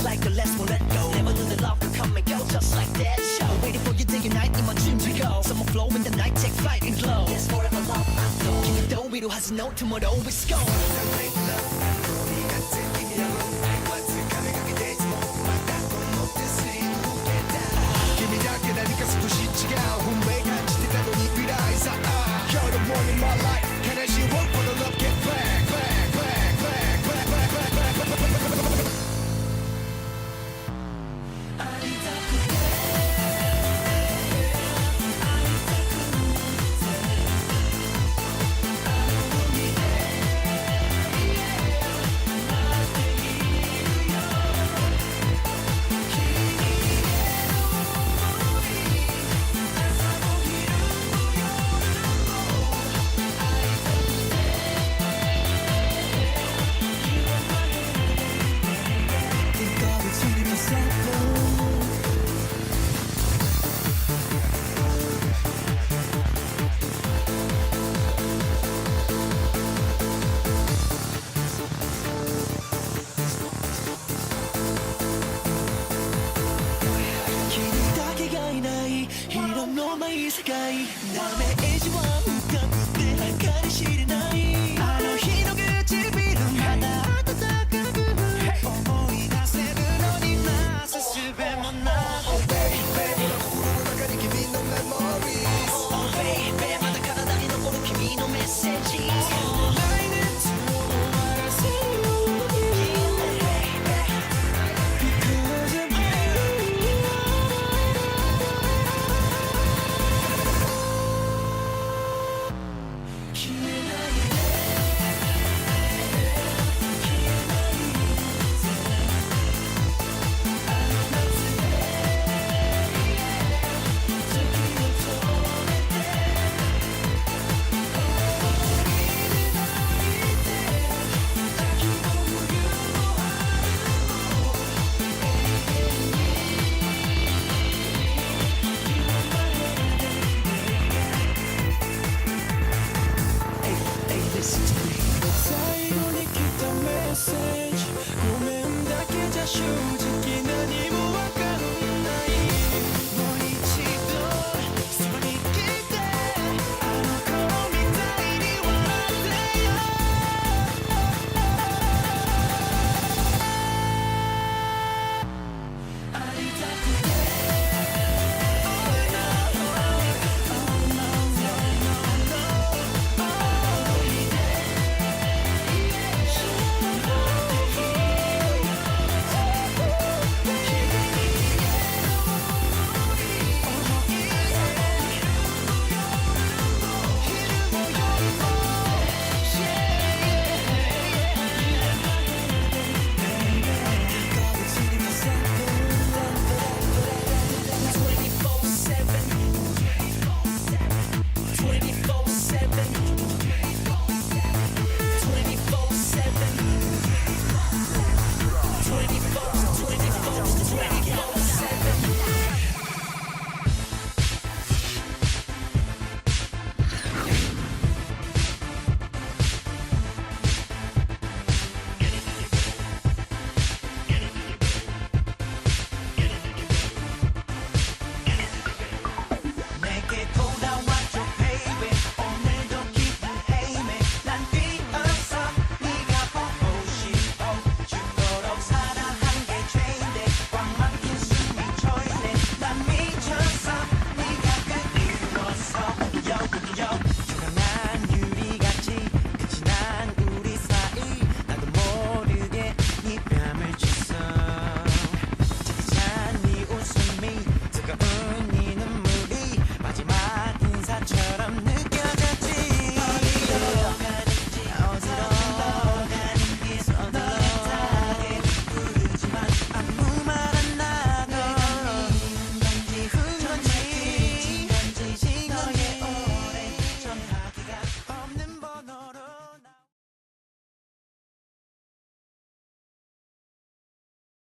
Like the last one, let go. Never knew the love could come and go just like that. Show waiting for you day and night. 이만 준비고. Summer flow in the night, take flight and glow. There's forever love I know. Give it though, 위로하지 no tomorrow is gone.君だけ何か少し違う運命感じてたのに未来さ You're the one in my life. Can I see one for the love get back, back, back, back, back, back, back, back, back, back. 世界ダメージは深くて計り知れないあの日の唇肌温かく思い出せるのになすすべもない Oh baby 心の中に君のメモリー Oh baby まだ体に残る君のメッセージ 来年終わらせるように Because of you Yeah.